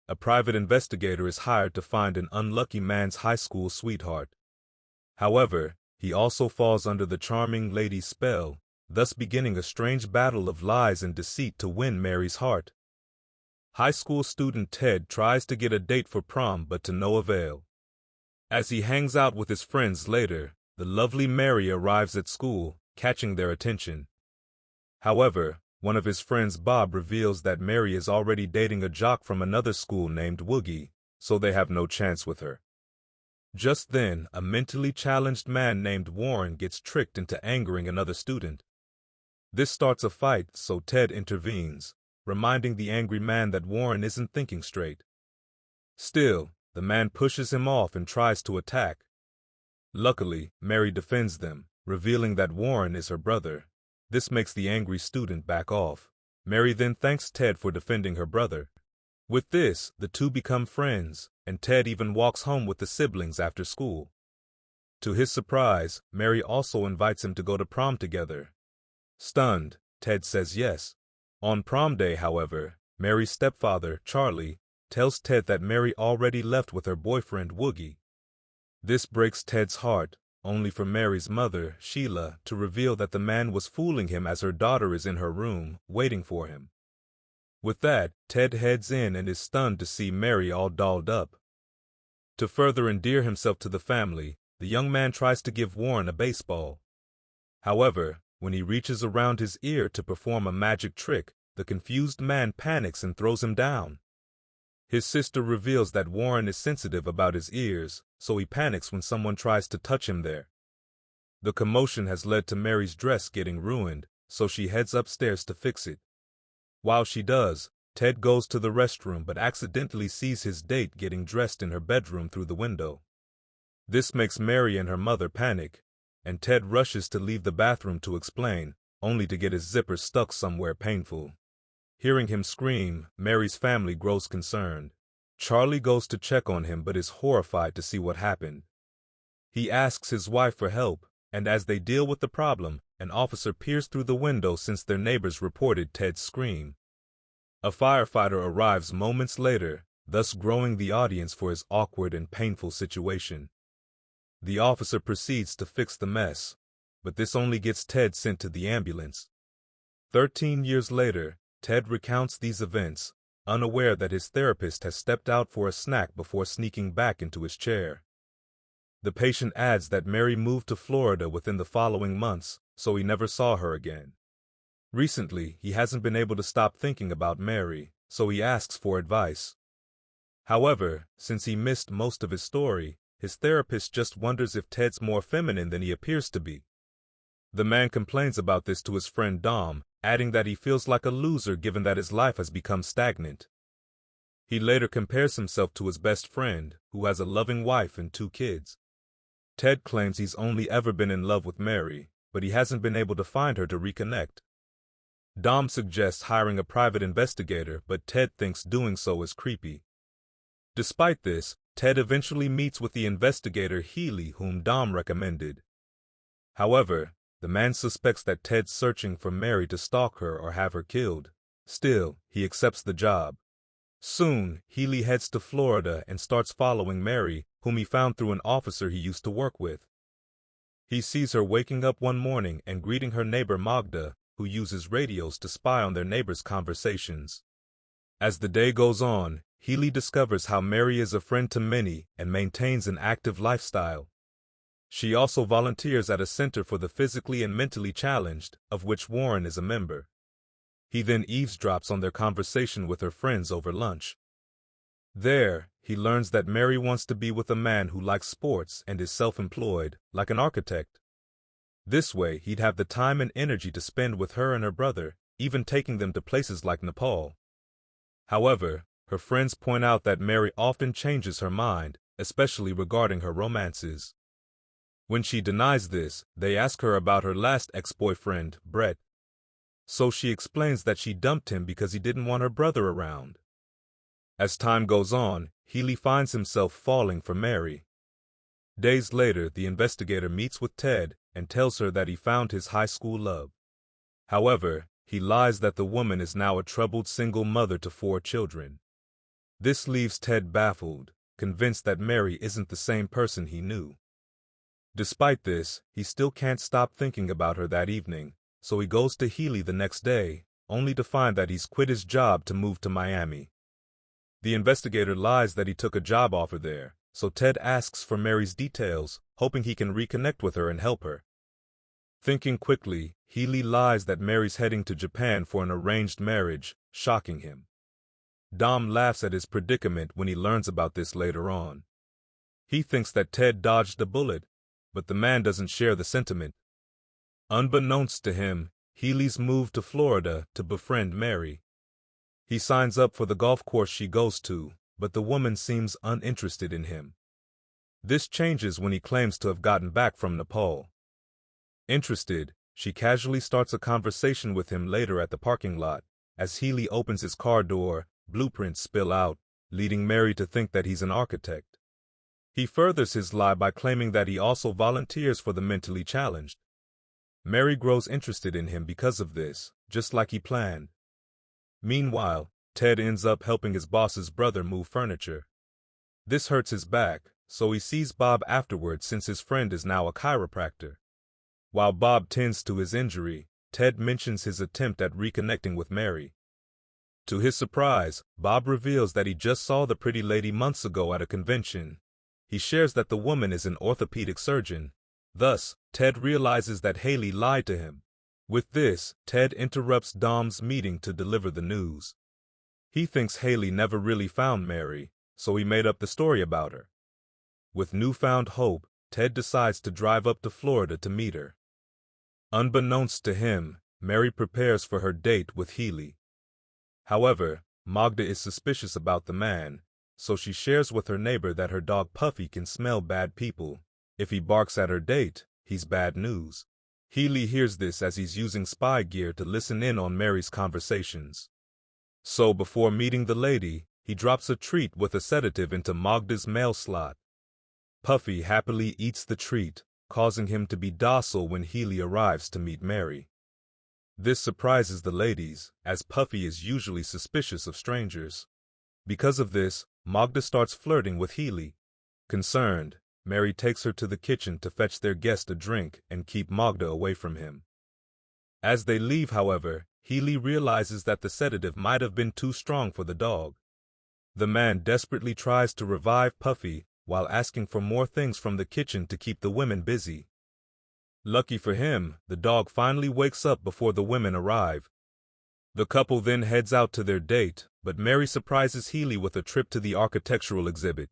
a private investigator is hired to find an unlucky man's high school sweetheart. However, he also falls under the charming lady's spell, thus beginning a strange battle of lies and deceit to win Mary's heart. High school student Ted tries to get a date for prom but to no avail. As he hangs out with his friends later, the lovely Mary arrives at school, catching their attention. However, one of his friends Bob reveals that Mary is already dating a jock from another school named Woogie, so they have no chance with her. Just then, a mentally challenged man named Warren gets tricked into angering another student. This starts a fight, so Ted intervenes, reminding the angry man that Warren isn't thinking straight. Still, the man pushes him off and tries to attack. Luckily, Mary defends them, revealing that Warren is her brother. This makes the angry student back off. Mary then thanks Ted for defending her brother. With this, the two become friends, and Ted even walks home with the siblings after school. To his surprise, Mary also invites him to go to prom together. Stunned, Ted says yes. On prom day, however, Mary's stepfather, Charlie, tells Ted that Mary already left with her boyfriend, Woogie. This breaks Ted's heart, only for Mary's mother, Sheila, to reveal that the man was fooling him as her daughter is in her room, waiting for him. With that, Ted heads in and is stunned to see Mary all dolled up. To further endear himself to the family, the young man tries to give Warren a baseball. However, when he reaches around his ear to perform a magic trick, the confused man panics and throws him down. His sister reveals that Warren is sensitive about his ears, so he panics when someone tries to touch him there. The commotion has led to Mary's dress getting ruined, so she heads upstairs to fix it. While she does, Ted goes to the restroom but accidentally sees his date getting dressed in her bedroom through the window. This makes Mary and her mother panic, and Ted rushes to leave the bathroom to explain, only to get his zipper stuck somewhere painful. Hearing him scream, Mary's family grows concerned. Charlie goes to check on him but is horrified to see what happened. He asks his wife for help, and as they deal with the problem, an officer peers through the window since their neighbors reported Ted's scream. A firefighter arrives moments later, thus growing the audience for his awkward and painful situation. The officer proceeds to fix the mess, but this only gets Ted sent to the ambulance. 13 years later, Ted recounts these events, unaware that his therapist has stepped out for a snack before sneaking back into his chair. The patient adds that Mary moved to Florida within the following months, so he never saw her again. Recently, he hasn't been able to stop thinking about Mary, so he asks for advice. However, since he missed most of his story, his therapist just wonders if Ted's more feminine than he appears to be. The man complains about this to his friend Dom, adding that he feels like a loser given that his life has become stagnant. He later compares himself to his best friend, who has a loving wife and 2 kids. Ted claims he's only ever been in love with Mary, but he hasn't been able to find her to reconnect. Dom suggests hiring a private investigator, but Ted thinks doing so is creepy. Despite this, Ted eventually meets with the investigator Healy, whom Dom recommended. However, the man suspects that Ted's searching for Mary to stalk her or have her killed. Still, he accepts the job. Soon, Healy heads to Florida and starts following Mary, whom he found through an officer he used to work with. He sees her waking up one morning and greeting her neighbor Magda, who uses radios to spy on their neighbors' conversations. As the day goes on, Healy discovers how Mary is a friend to many and maintains an active lifestyle. She also volunteers at a center for the physically and mentally challenged, of which Warren is a member. He then eavesdrops on their conversation with her friends over lunch. There, he learns that Mary wants to be with a man who likes sports and is self-employed, like an architect. This way, he'd have the time and energy to spend with her and her brother, even taking them to places like Nepal. However, her friends point out that Mary often changes her mind, especially regarding her romances. When she denies this, they ask her about her last ex-boyfriend, Brett. So she explains that she dumped him because he didn't want her brother around. As time goes on, Healy finds himself falling for Mary. Days later, the investigator meets with Ted and tells her that he found his high school love. However, he lies that the woman is now a troubled single mother to 4 children. This leaves Ted baffled, convinced that Mary isn't the same person he knew. Despite this, he still can't stop thinking about her that evening, so he goes to Healy the next day, only to find that he's quit his job to move to Miami. The investigator lies that he took a job offer there, so Ted asks for Mary's details, hoping he can reconnect with her and help her. Thinking quickly, Healy lies that Mary's heading to Japan for an arranged marriage, shocking him. Dom laughs at his predicament when he learns about this later on. He thinks that Ted dodged a bullet, but the man doesn't share the sentiment. Unbeknownst to him, Healy's moved to Florida to befriend Mary. He signs up for the golf course she goes to, but the woman seems uninterested in him. This changes when he claims to have gotten back from Nepal. Interested, she casually starts a conversation with him later at the parking lot. As Healy opens his car door, blueprints spill out, leading Mary to think that he's an architect. He furthers his lie by claiming that he also volunteers for the mentally challenged. Mary grows interested in him because of this, just like he planned. Meanwhile, Ted ends up helping his boss's brother move furniture. This hurts his back, so he sees Bob afterwards since his friend is now a chiropractor. While Bob tends to his injury, Ted mentions his attempt at reconnecting with Mary. To his surprise, Bob reveals that he just saw the pretty lady months ago at a convention. He shares that the woman is an orthopedic surgeon. Thus, Ted realizes that Haley lied to him. With this, Ted interrupts Dom's meeting to deliver the news. He thinks Haley never really found Mary, so he made up the story about her. With newfound hope, Ted decides to drive up to Florida to meet her. Unbeknownst to him, Mary prepares for her date with Healy. However, Magda is suspicious about the man, so she shares with her neighbor that her dog Puffy can smell bad people. If he barks at her date, he's bad news. Healy hears this as he's using spy gear to listen in on Mary's conversations. So before meeting the lady, he drops a treat with a sedative into Magda's mail slot. Puffy happily eats the treat, causing him to be docile when Healy arrives to meet Mary. This surprises the ladies, as Puffy is usually suspicious of strangers. Because of this, Magda starts flirting with Healy. Concerned, Mary takes her to the kitchen to fetch their guest a drink and keep Magda away from him. As they leave, however, Healy realizes that the sedative might have been too strong for the dog. The man desperately tries to revive Puffy while asking for more things from the kitchen to keep the women busy. Lucky for him, the dog finally wakes up before the women arrive. The couple then heads out to their date, but Mary surprises Healy with a trip to the architectural exhibit.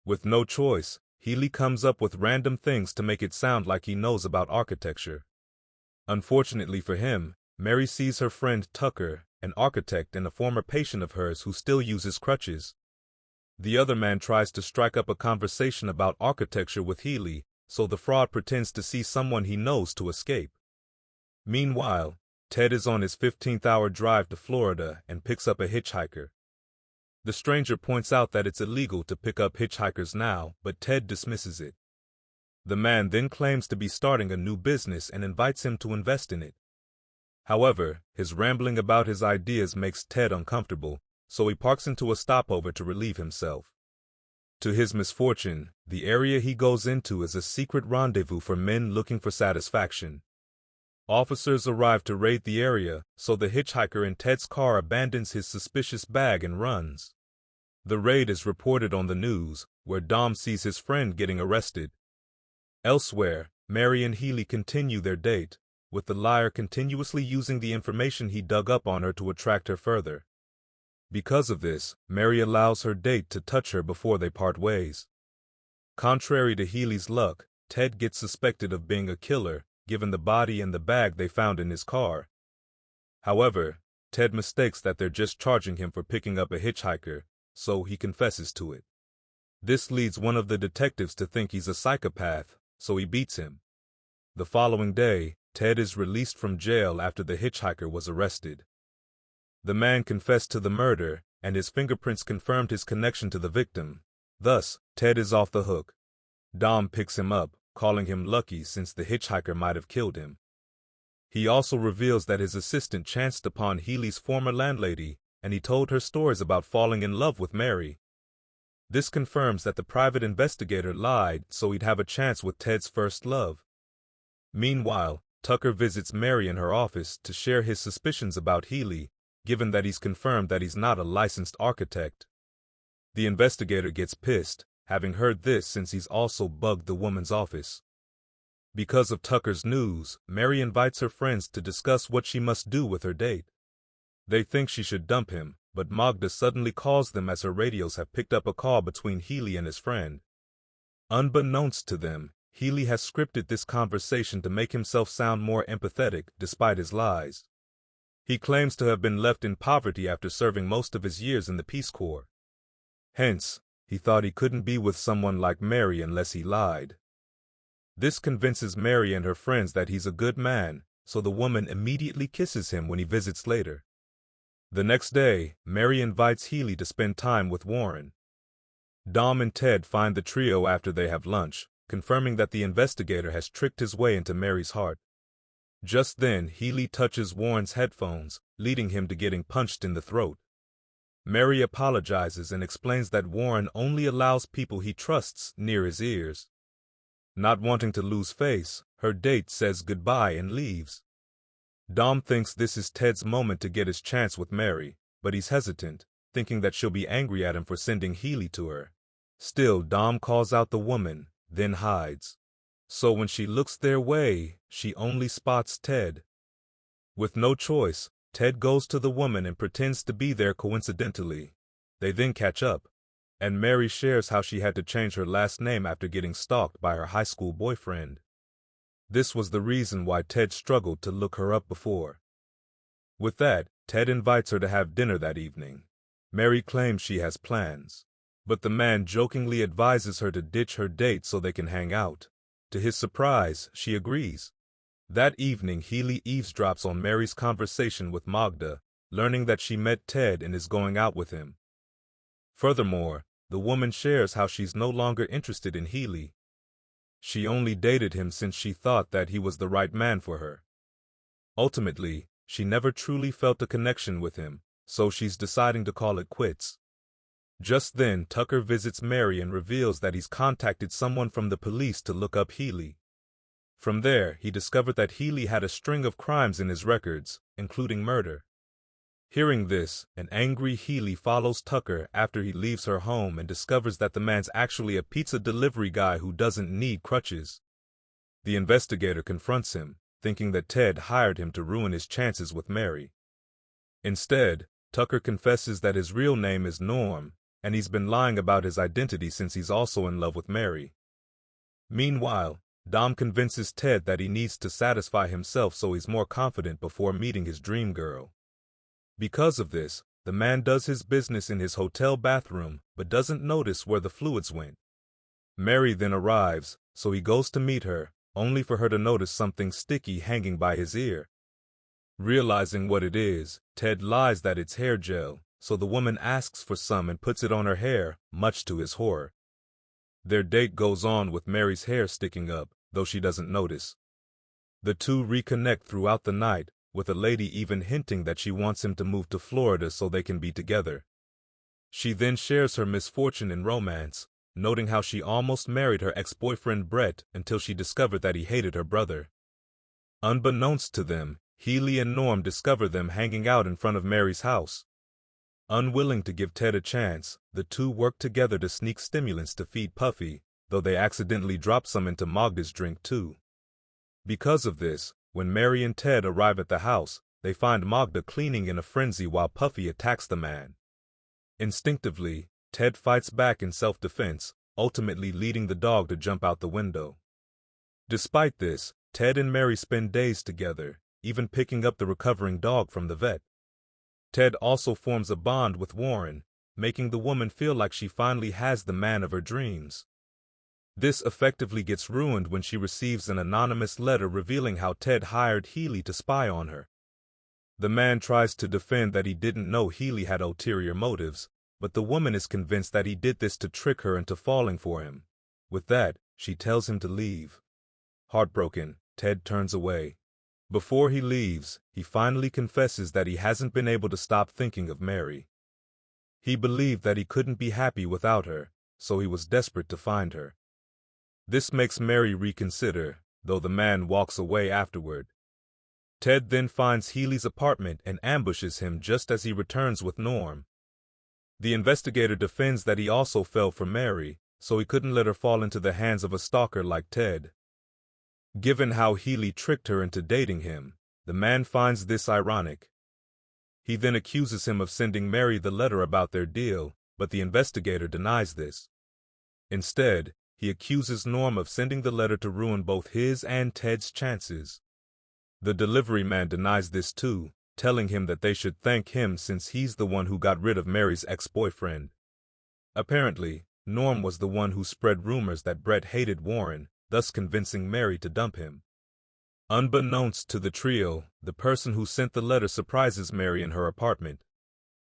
With no choice, Healy comes up with random things to make it sound like he knows about architecture. Unfortunately for him, Mary sees her friend Tucker, an architect and a former patient of hers who still uses crutches. The other man tries to strike up a conversation about architecture with Healy, so the fraud pretends to see someone he knows to escape. Meanwhile, Ted is on his 15th-hour drive to Florida and picks up a hitchhiker. The stranger points out that it's illegal to pick up hitchhikers now, but Ted dismisses it. The man then claims to be starting a new business and invites him to invest in it. However, his rambling about his ideas makes Ted uncomfortable, so he parks into a stopover to relieve himself. To his misfortune, the area he goes into is a secret rendezvous for men looking for satisfaction. Officers arrive to raid the area, so the hitchhiker in Ted's car abandons his suspicious bag and runs. The raid is reported on the news, where Dom sees his friend getting arrested. Elsewhere, Mary and Healy continue their date, with the liar continuously using the information he dug up on her to attract her further. Because of this, Mary allows her date to touch her before they part ways. Contrary to Healy's luck, Ted gets suspected of being a killer, given the body and the bag they found in his car. However, Ted mistakes that they're just charging him for picking up a hitchhiker, so he confesses to it. This leads one of the detectives to think he's a psychopath, so he beats him. The following day, Ted is released from jail after the hitchhiker was arrested. The man confessed to the murder, and his fingerprints confirmed his connection to the victim. Thus, Ted is off the hook. Dom picks him up, calling him lucky since the hitchhiker might have killed him. He also reveals that his assistant chanced upon Healy's former landlady and he told her stories about falling in love with Mary. This confirms that the private investigator lied so he'd have a chance with Ted's first love. Meanwhile, Tucker visits Mary in her office to share his suspicions about Healy, given that he's confirmed that he's not a licensed architect. The investigator gets pissed, having heard this since he's also bugged the woman's office. Because of Tucker's news, Mary invites her friends to discuss what she must do with her date. They think she should dump him, but Magda suddenly calls them as her radios have picked up a call between Healy and his friend. Unbeknownst to them, Healy has scripted this conversation to make himself sound more empathetic despite his lies. He claims to have been left in poverty after serving most of his years in the Peace Corps. Hence, he thought he couldn't be with someone like Mary unless he lied. This convinces Mary and her friends that he's a good man, so the woman immediately kisses him when he visits later. The next day, Mary invites Healy to spend time with Warren. Dom and Ted find the trio after they have lunch, confirming that the investigator has tricked his way into Mary's heart. Just then, Healy touches Warren's headphones, leading him to getting punched in the throat. Mary apologizes and explains that Warren only allows people he trusts near his ears. Not wanting to lose face, her date says goodbye and leaves. Dom thinks this is Ted's moment to get his chance with Mary, but he's hesitant, thinking that she'll be angry at him for sending Healy to her. Still, Dom calls out the woman, then hides. So when she looks their way, she only spots Ted. With no choice, Ted goes to the woman and pretends to be there coincidentally. They then catch up, and Mary shares how she had to change her last name after getting stalked by her high school boyfriend. This was the reason why Ted struggled to look her up before. With that, Ted invites her to have dinner that evening. Mary claims she has plans, but the man jokingly advises her to ditch her date so they can hang out. To his surprise, she agrees. That evening, Healy eavesdrops on Mary's conversation with Magda, learning that she met Ted and is going out with him. Furthermore, the woman shares how she's no longer interested in Healy. She only dated him since she thought that he was the right man for her. Ultimately, she never truly felt a connection with him, so she's deciding to call it quits. Just then, Tucker visits Mary and reveals that he's contacted someone from the police to look up Healy. From there, he discovered that Healy had a string of crimes in his records, including murder. Hearing this, an angry Healy follows Tucker after he leaves her home and discovers that the man's actually a pizza delivery guy who doesn't need crutches. The investigator confronts him, thinking that Ted hired him to ruin his chances with Mary. Instead, Tucker confesses that his real name is Norm, and he's been lying about his identity since he's also in love with Mary. Meanwhile, Dom convinces Ted that he needs to satisfy himself so he's more confident before meeting his dream girl. Because of this, the man does his business in his hotel bathroom but doesn't notice where the fluids went. Mary then arrives, so he goes to meet her, only for her to notice something sticky hanging by his ear. Realizing what it is, Ted lies that it's hair gel, so the woman asks for some and puts it on her hair, much to his horror. Their date goes on with Mary's hair sticking up, though she doesn't notice. The two reconnect throughout the night, with a lady even hinting that she wants him to move to Florida so they can be together. She then shares her misfortune in romance, noting how she almost married her ex-boyfriend Brett until she discovered that he hated her brother. Unbeknownst to them, Healy and Norm discover them hanging out in front of Mary's house. Unwilling to give Ted a chance, the two work together to sneak stimulants to feed Puffy, though they accidentally drop some into Magda's drink too. Because of this, when Mary and Ted arrive at the house, they find Magda cleaning in a frenzy while Puffy attacks the man. Instinctively, Ted fights back in self-defense, ultimately leading the dog to jump out the window. Despite this, Ted and Mary spend days together, even picking up the recovering dog from the vet. Ted also forms a bond with Warren, making the woman feel like she finally has the man of her dreams. This effectively gets ruined when she receives an anonymous letter revealing how Ted hired Healy to spy on her. The man tries to defend that he didn't know Healy had ulterior motives, but the woman is convinced that he did this to trick her into falling for him. With that, she tells him to leave. Heartbroken, Ted turns away. Before he leaves, he finally confesses that he hasn't been able to stop thinking of Mary. He believed that he couldn't be happy without her, so he was desperate to find her. This makes Mary reconsider, though the man walks away afterward. Ted then finds Healy's apartment and ambushes him just as he returns with Norm. The investigator defends that he also fell for Mary, so he couldn't let her fall into the hands of a stalker like Ted. Given how Healy tricked her into dating him, the man finds this ironic. He then accuses him of sending Mary the letter about their deal, but the investigator denies this. Instead, he accuses Norm of sending the letter to ruin both his and Ted's chances. The delivery man denies this too, telling him that they should thank him since he's the one who got rid of Mary's ex-boyfriend. Apparently, Norm was the one who spread rumors that Brett hated Warren, thus convincing Mary to dump him. Unbeknownst to the trio, the person who sent the letter surprises Mary in her apartment.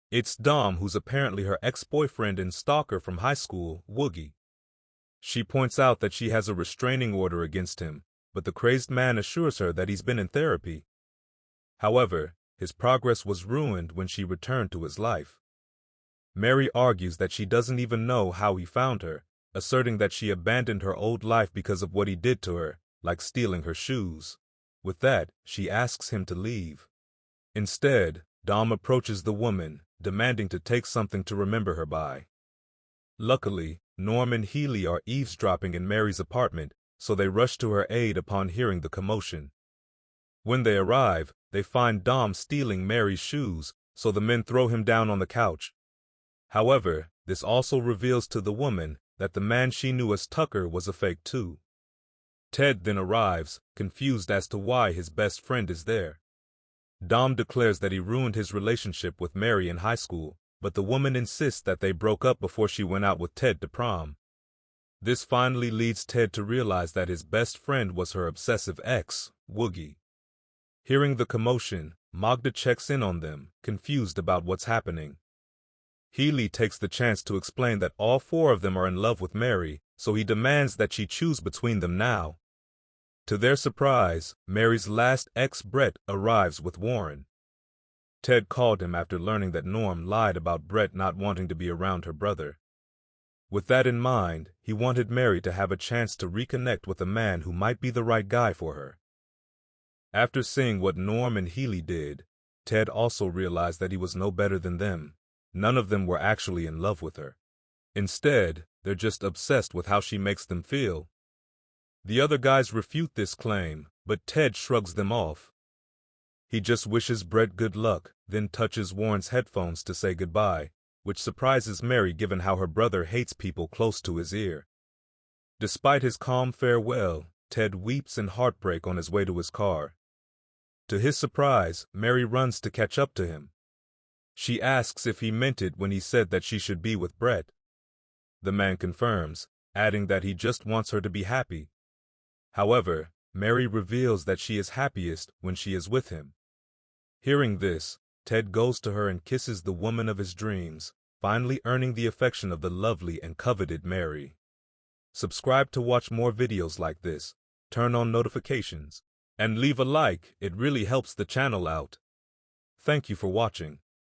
It's Dom, who's apparently her ex-boyfriend and stalker from high school, Woogie. She points out that she has a restraining order against him, but the crazed man assures her that he's been in therapy. However, his progress was ruined when she returned to his life. Mary argues that she doesn't even know how he found her, asserting that she abandoned her old life because of what he did to her, like stealing her shoes. With that, she asks him to leave. Instead, Dom approaches the woman, demanding to take something to remember her by. Luckily, Norm and Healy are eavesdropping in Mary's apartment, so they rush to her aid upon hearing the commotion. When they arrive, they find Dom stealing Mary's shoes, so the men throw him down on the couch. However, this also reveals to the woman that the man she knew as Tucker was a fake too. Ted then arrives, confused as to why his best friend is there. Dom declares that he ruined his relationship with Mary in high school, but the woman insists that they broke up before she went out with Ted to prom. This finally leads Ted to realize that his best friend was her obsessive ex, Woogie. Hearing the commotion, Magda checks in on them, confused about what's happening. Healy takes the chance to explain that all four of them are in love with Mary, so he demands that she choose between them now. To their surprise, Mary's last ex, Brett, arrives with Warren. Ted called him after learning that Norm lied about Brett not wanting to be around her brother. With that in mind, he wanted Mary to have a chance to reconnect with a man who might be the right guy for her. After seeing what Norm and Healy did, Ted also realized that he was no better than them. None of them were actually in love with her. Instead, they're just obsessed with how she makes them feel. The other guys refute this claim, but Ted shrugs them off. He just wishes Brett good luck, then touches Warren's headphones to say goodbye, which surprises Mary given how her brother hates people close to his ear. Despite his calm farewell, Ted weeps in heartbreak on his way to his car. To his surprise, Mary runs to catch up to him. She asks if he meant it when he said that she should be with Brett. The man confirms, adding that he just wants her to be happy. However, Mary reveals that she is happiest when she is with him. Hearing this, Ted goes to her and kisses the woman of his dreams, finally earning the affection of the lovely and coveted Mary. Subscribe to watch more videos like this, turn on notifications, and leave a like. It really helps the channel out. Thank you for watching.